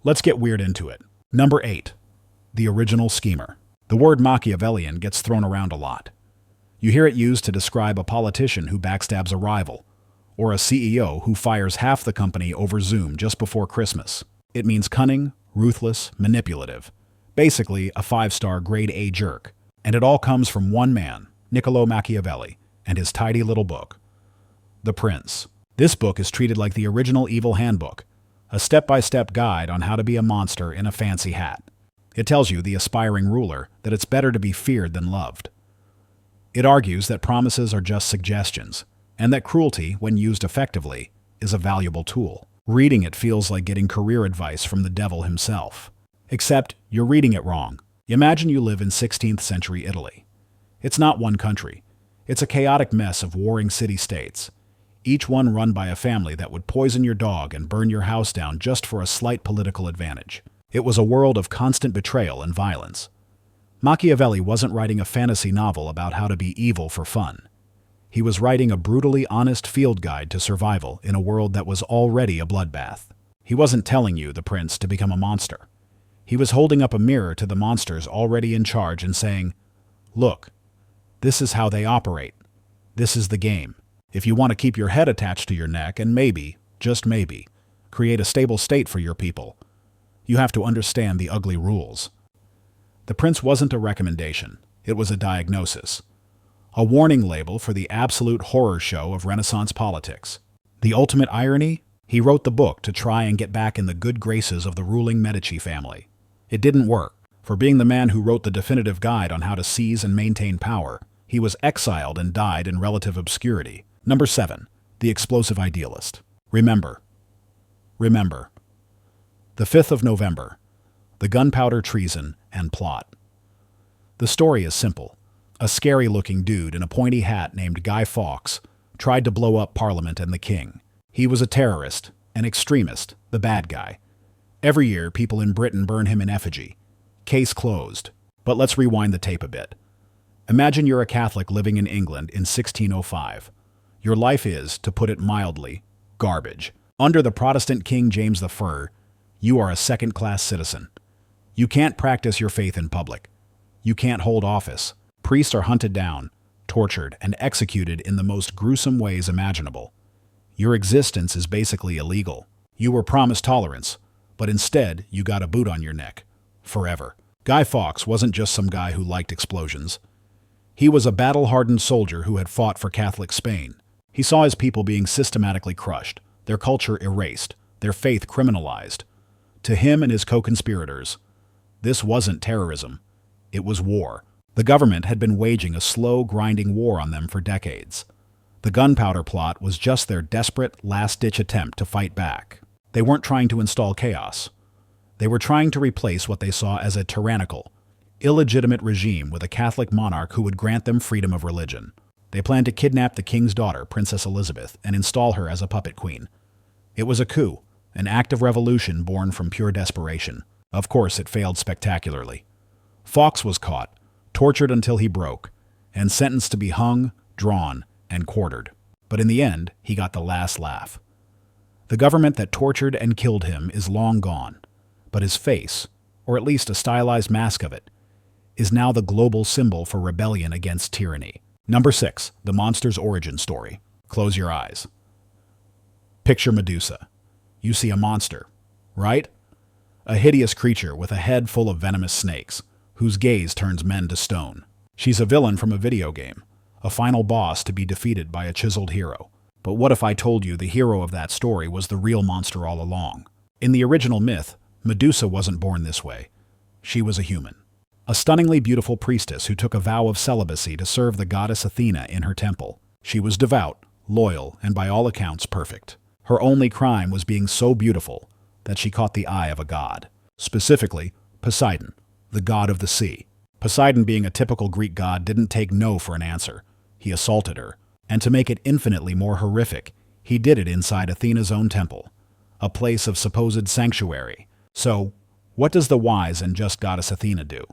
Let's get weird into it. Number 8. The original schemer. The word Machiavellian gets thrown around a lot. You hear it used to describe a politician who backstabs a rival, or a CEO who fires half the company over Zoom just before Christmas. It means cunning, ruthless, manipulative. Basically, a 5-star grade A jerk. And it all comes from one man, Niccolo Machiavelli, and his tidy little book, The Prince. This book is treated like the original evil handbook, a step-by-step guide on how to be a monster in a fancy hat. It tells you, the aspiring ruler, that it's better to be feared than loved. It argues that promises are just suggestions, and that cruelty, when used effectively, is a valuable tool. Reading it feels like getting career advice from the devil himself. Except, you're reading it wrong. Imagine you live in 16th century Italy. It's not one country. It's a chaotic mess of warring city-states, each one run by a family that would poison your dog and burn your house down just for a slight political advantage. It was a world of constant betrayal and violence. Machiavelli wasn't writing a fantasy novel about how to be evil for fun. He was writing a brutally honest field guide to survival in a world that was already a bloodbath. He wasn't telling you, the prince, to become a monster. He was holding up a mirror to the monsters already in charge and saying, "Look, this is how they operate. This is the game. If you want to keep your head attached to your neck and maybe, just maybe, create a stable state for your people, you have to understand the ugly rules." The prince wasn't a recommendation. It was a diagnosis. A warning label for the absolute horror show of Renaissance politics. The ultimate irony? He wrote the book to try and get back in the good graces of the ruling Medici family. It didn't work. For being the man who wrote the definitive guide on how to seize and maintain power, he was exiled and died in relative obscurity. Number 7. The Explosive Idealist. Remember. The 5th of November. The gunpowder treason and plot. The story is simple. A scary-looking dude in a pointy hat named Guy Fawkes tried to blow up Parliament and the king. He was a terrorist, an extremist, the bad guy. Every year, people in Britain burn him in effigy. Case closed. But let's rewind the tape a bit. Imagine you're a Catholic living in England in 1605. Your life is, to put it mildly, garbage. Under the Protestant King James I, you are a second-class citizen. You can't practice your faith in public. You can't hold office. Priests are hunted down, tortured, and executed in the most gruesome ways imaginable. Your existence is basically illegal. You were promised tolerance, but instead you got a boot on your neck. Forever. Guy Fawkes wasn't just some guy who liked explosions. He was a battle-hardened soldier who had fought for Catholic Spain. He saw his people being systematically crushed, their culture erased, their faith criminalized. To him and his co-conspirators, this wasn't terrorism. It was war. The government had been waging a slow, grinding war on them for decades. The gunpowder plot was just their desperate, last-ditch attempt to fight back. They weren't trying to install chaos. They were trying to replace what they saw as a tyrannical, illegitimate regime with a Catholic monarch who would grant them freedom of religion. They planned to kidnap the king's daughter, Princess Elizabeth, and install her as a puppet queen. It was a coup, an act of revolution born from pure desperation. Of course, it failed spectacularly. Fawkes was caught, tortured until he broke, and sentenced to be hung, drawn, and quartered. But in the end, he got the last laugh. The government that tortured and killed him is long gone, but his face, or at least a stylized mask of it, is now the global symbol for rebellion against tyranny. Number 6. The monster's origin story. Close your eyes. Picture Medusa. You see a monster, right? A hideous creature with a head full of venomous snakes, whose gaze turns men to stone. She's a villain from a video game, a final boss to be defeated by a chiseled hero. But what if I told you the hero of that story was the real monster all along? In the original myth, Medusa wasn't born this way. She was a human. A stunningly beautiful priestess who took a vow of celibacy to serve the goddess Athena in her temple. She was devout, loyal, and by all accounts perfect. Her only crime was being so beautiful that she caught the eye of a god. Specifically, Poseidon, the god of the sea. Poseidon, being a typical Greek god, didn't take no for an answer. He assaulted her. And to make it infinitely more horrific, he did it inside Athena's own temple, a place of supposed sanctuary. So, what does the wise and just goddess Athena do?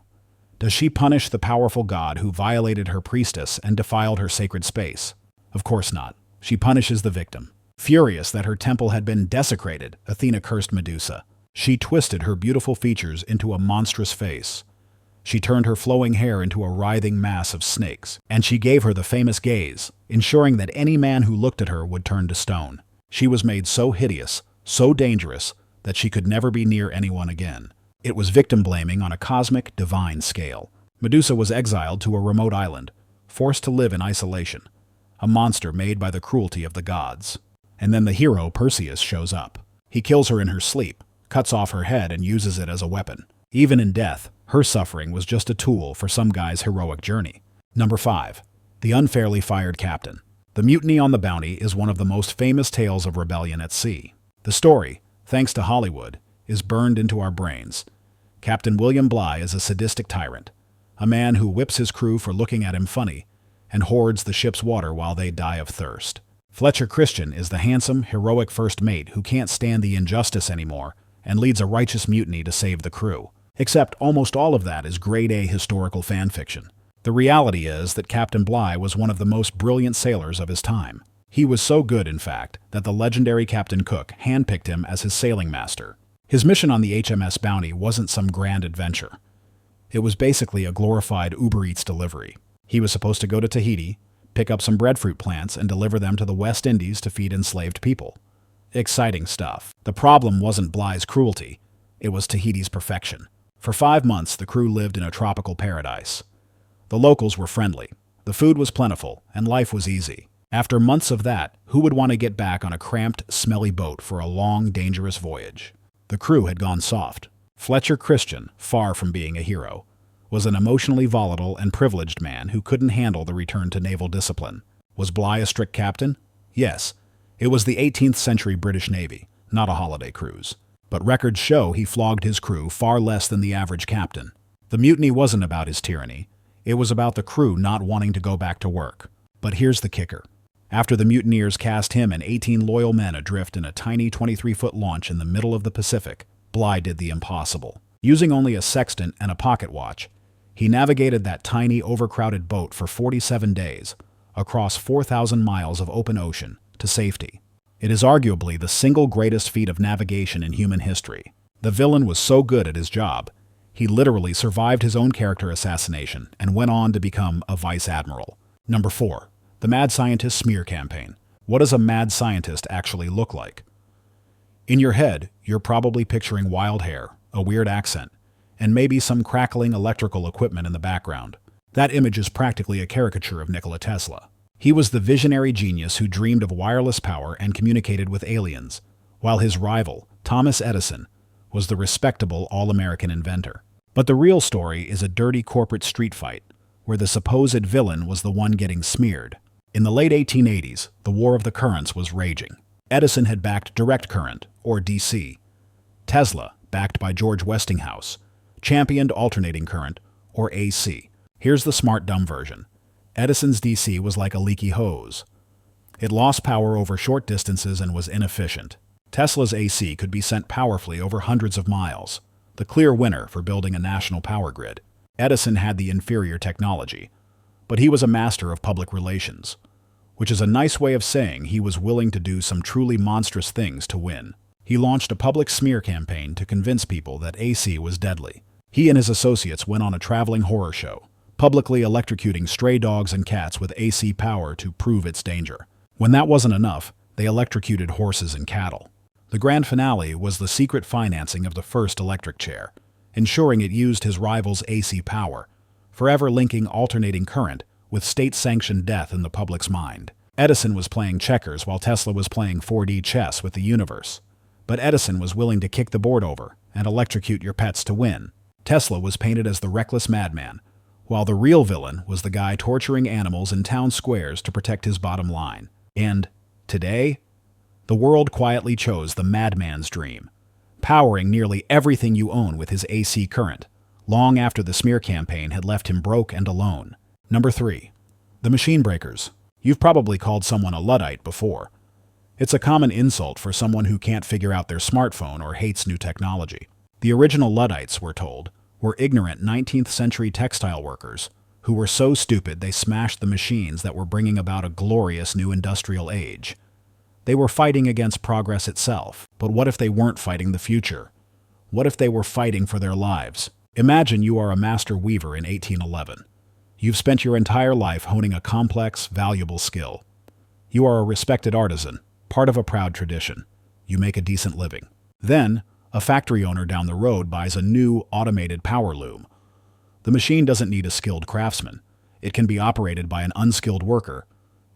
Does she punish the powerful god who violated her priestess and defiled her sacred space? Of course not. She punishes the victim. Furious that her temple had been desecrated, Athena cursed Medusa. She twisted her beautiful features into a monstrous face. She turned her flowing hair into a writhing mass of snakes, and she gave her the famous gaze, ensuring that any man who looked at her would turn to stone. She was made so hideous, so dangerous, that she could never be near anyone again. It was victim-blaming on a cosmic, divine scale. Medusa was exiled to a remote island, forced to live in isolation, a monster made by the cruelty of the gods. And then the hero, Perseus, shows up. He kills her in her sleep, cuts off her head, and uses it as a weapon. Even in death, her suffering was just a tool for some guy's heroic journey. Number 5. The Unfairly Fired Captain. The Mutiny on the Bounty is one of the most famous tales of rebellion at sea. The story, thanks to Hollywood, is burned into our brains. Captain William Bligh is a sadistic tyrant, a man who whips his crew for looking at him funny and hoards the ship's water while they die of thirst. Fletcher Christian is the handsome, heroic first mate who can't stand the injustice anymore and leads a righteous mutiny to save the crew. Except almost all of that is grade-A historical fan fiction. The reality is that Captain Bligh was one of the most brilliant sailors of his time. He was so good, in fact, that the legendary Captain Cook handpicked him as his sailing master. His mission on the HMS Bounty wasn't some grand adventure. It was basically a glorified Uber Eats delivery. He was supposed to go to Tahiti, pick up some breadfruit plants, and deliver them to the West Indies to feed enslaved people. Exciting stuff. The problem wasn't Bligh's cruelty. It was Tahiti's perfection. For 5 months, the crew lived in a tropical paradise. The locals were friendly, the food was plentiful, and life was easy. After months of that, who would want to get back on a cramped, smelly boat for a long, dangerous voyage? The crew had gone soft. Fletcher Christian, far from being a hero, was an emotionally volatile and privileged man who couldn't handle the return to naval discipline. Was Bligh a strict captain? Yes. It was the 18th century British Navy, not a holiday cruise. But records show he flogged his crew far less than the average captain. The mutiny wasn't about his tyranny. It was about the crew not wanting to go back to work. But here's the kicker. After the mutineers cast him and 18 loyal men adrift in a tiny 23-foot launch in the middle of the Pacific, Bligh did the impossible. Using only a sextant and a pocket watch, he navigated that tiny, overcrowded boat for 47 days, across 4,000 miles of open ocean, to safety. It is arguably the single greatest feat of navigation in human history. The villain was so good at his job, he literally survived his own character assassination and went on to become a vice admiral. Number 4. The Mad Scientist Smear Campaign. What does a mad scientist actually look like? In your head, you're probably picturing wild hair, a weird accent, and maybe some crackling electrical equipment in the background. That image is practically a caricature of Nikola Tesla. He was the visionary genius who dreamed of wireless power and communicated with aliens, while his rival, Thomas Edison, was the respectable all-American inventor. But the real story is a dirty corporate street fight, where the supposed villain was the one getting smeared. In the late 1880s, the War of the Currents was raging. Edison had backed direct current, or DC. Tesla, backed by George Westinghouse, championed alternating current, or AC. Here's the smart dumb version. Edison's DC was like a leaky hose. It lost power over short distances and was inefficient. Tesla's AC could be sent powerfully over hundreds of miles, the clear winner for building a national power grid. Edison had the inferior technology, but he was a master of public relations, which is a nice way of saying he was willing to do some truly monstrous things to win. He launched a public smear campaign to convince people that AC was deadly. He and his associates went on a traveling horror show, publicly electrocuting stray dogs and cats with AC power to prove its danger. When that wasn't enough, they electrocuted horses and cattle. The grand finale was the secret financing of the first electric chair, ensuring it used his rival's AC power, forever linking alternating current with state-sanctioned death in the public's mind. Edison was playing checkers while Tesla was playing 4D chess with the universe. But Edison was willing to kick the board over and electrocute your pets to win. Tesla was painted as the reckless madman, while the real villain was the guy torturing animals in town squares to protect his bottom line. And today, the world quietly chose the madman's dream, powering nearly everything you own with his AC current, long after the smear campaign had left him broke and alone. Number 3. The Machine Breakers. You've probably called someone a Luddite before. It's a common insult for someone who can't figure out their smartphone or hates new technology. The original Luddites, we're told, were ignorant 19th century textile workers who were so stupid they smashed the machines that were bringing about a glorious new industrial age. They were fighting against progress itself, but what if they weren't fighting the future? What if they were fighting for their lives? Imagine you are a master weaver in 1811. You've spent your entire life honing a complex, valuable skill. You are a respected artisan, part of a proud tradition. You make a decent living. Then, a factory owner down the road buys a new, automated power loom. The machine doesn't need a skilled craftsman. It can be operated by an unskilled worker,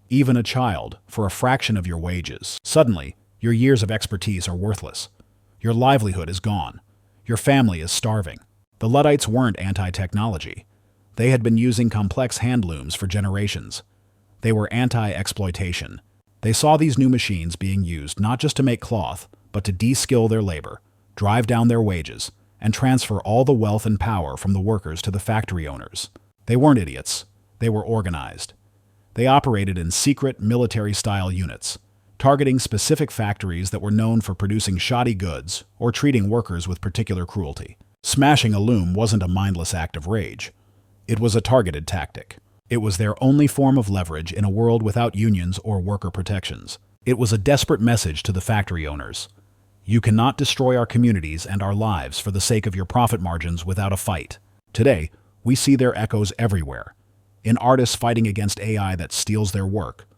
even a child, for a fraction of your wages. Suddenly, your years of expertise are worthless. Your livelihood is gone. Your family is starving. The Luddites weren't anti-technology. They had been using complex hand looms for generations. They were anti-exploitation. They saw these new machines being used not just to make cloth, but to de-skill their labor, drive down their wages, and transfer all the wealth and power from the workers to the factory owners. They weren't idiots. They were organized. They operated in secret military-style units, targeting specific factories that were known for producing shoddy goods or treating workers with particular cruelty. Smashing a loom wasn't a mindless act of rage. It was a targeted tactic. It was their only form of leverage in a world without unions or worker protections. It was a desperate message to the factory owners. You cannot destroy our communities and our lives for the sake of your profit margins without a fight. Today, we see their echoes everywhere. In artists fighting against AI that steals their work,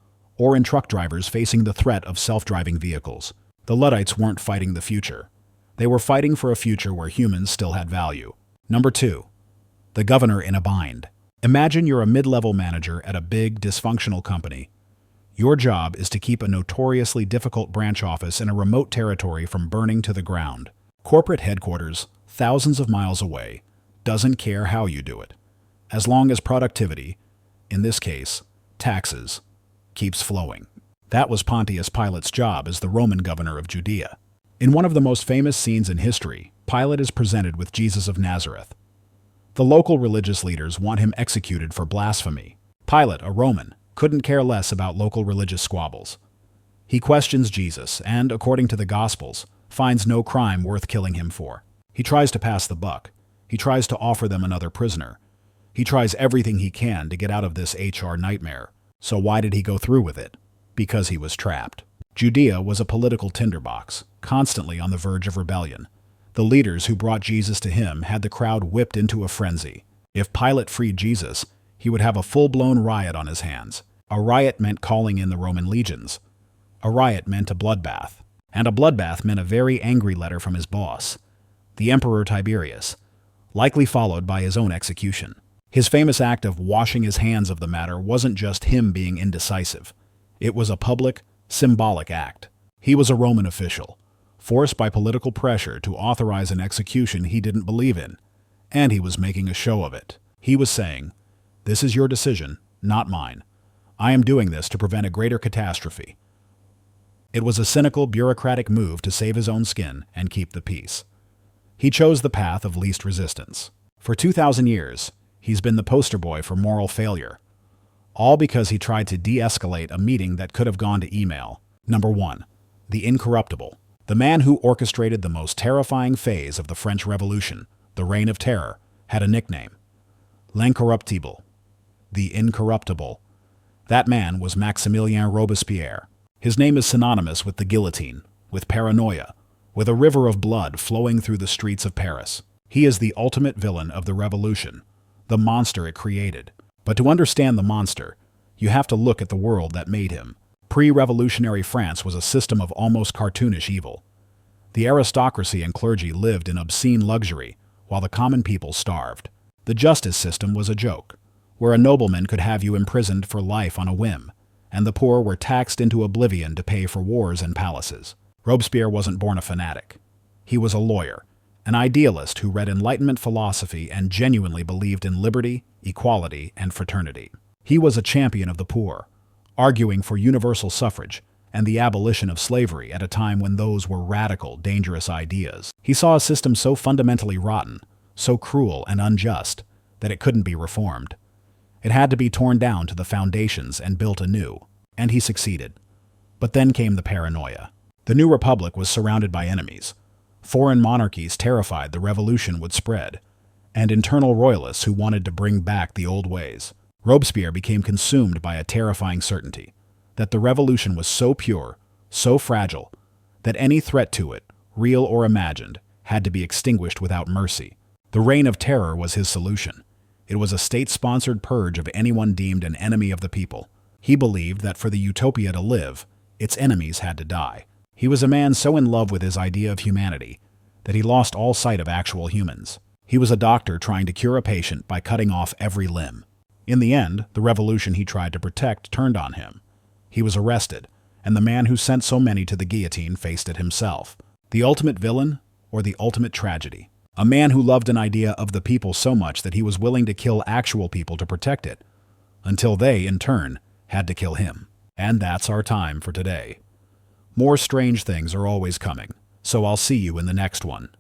or in truck drivers facing the threat of self-driving vehicles. The Luddites weren't fighting the future. They were fighting for a future where humans still had value. Number 2. The governor in a bind. Imagine you're a mid-level manager at a big, dysfunctional company. Your job is to keep a notoriously difficult branch office in a remote territory from burning to the ground. Corporate headquarters, thousands of miles away, doesn't care how you do it, as long as productivity, in this case, taxes, keeps flowing. That was Pontius Pilate's job as the Roman governor of Judea. In one of the most famous scenes in history, Pilate is presented with Jesus of Nazareth. The local religious leaders want him executed for blasphemy. Pilate, a Roman, couldn't care less about local religious squabbles. He questions Jesus and, according to the Gospels, finds no crime worth killing him for. He tries to pass the buck. He tries to offer them another prisoner. He tries everything he can to get out of this HR nightmare. So why did he go through with it? Because he was trapped. Judea was a political tinderbox, constantly on the verge of rebellion. The leaders who brought Jesus to him had the crowd whipped into a frenzy. If Pilate freed Jesus, he would have a full-blown riot on his hands. A riot meant calling in the Roman legions. A riot meant a bloodbath. And a bloodbath meant a very angry letter from his boss, the Emperor Tiberius, likely followed by his own execution. His famous act of washing his hands of the matter wasn't just him being indecisive. It was a public, symbolic act. He was a Roman official, forced by political pressure to authorize an execution he didn't believe in, and he was making a show of it. He was saying, "This is your decision, not mine. I am doing this to prevent a greater catastrophe." It was a cynical, bureaucratic move to save his own skin and keep the peace. He chose the path of least resistance. For 2,000 years, he's been the poster boy for moral failure, all because he tried to de-escalate a meeting that could have gone to email. Number 1. The Incorruptible. The man who orchestrated the most terrifying phase of the French Revolution, the Reign of Terror, had a nickname. L'Incorruptible. The Incorruptible. That man was Maximilien Robespierre. His name is synonymous with the guillotine, with paranoia, with a river of blood flowing through the streets of Paris. He is the ultimate villain of the revolution, the monster it created. But to understand the monster, you have to look at the world that made him. Pre-revolutionary France was a system of almost cartoonish evil. The aristocracy and clergy lived in obscene luxury, while the common people starved. The justice system was a joke, where a nobleman could have you imprisoned for life on a whim, and the poor were taxed into oblivion to pay for wars and palaces. Robespierre wasn't born a fanatic. He was a lawyer, an idealist who read Enlightenment philosophy and genuinely believed in liberty, equality, and fraternity. He was a champion of the poor, arguing for universal suffrage and the abolition of slavery at a time when those were radical, dangerous ideas. He saw a system so fundamentally rotten, so cruel and unjust, that it couldn't be reformed. It had to be torn down to the foundations and built anew, and he succeeded. But then came the paranoia. The new republic was surrounded by enemies. Foreign monarchies terrified the revolution would spread, and internal royalists who wanted to bring back the old ways. Robespierre became consumed by a terrifying certainty that the revolution was so pure, so fragile, that any threat to it, real or imagined, had to be extinguished without mercy. The Reign of Terror was his solution. It was a state-sponsored purge of anyone deemed an enemy of the people. He believed that for the utopia to live, its enemies had to die. He was a man so in love with his idea of humanity that he lost all sight of actual humans. He was a doctor trying to cure a patient by cutting off every limb. In the end, the revolution he tried to protect turned on him. He was arrested, and the man who sent so many to the guillotine faced it himself. The ultimate villain or the ultimate tragedy? A man who loved an idea of the people so much that he was willing to kill actual people to protect it, until they, in turn, had to kill him. And that's our time for today. More strange things are always coming, so I'll see you in the next one.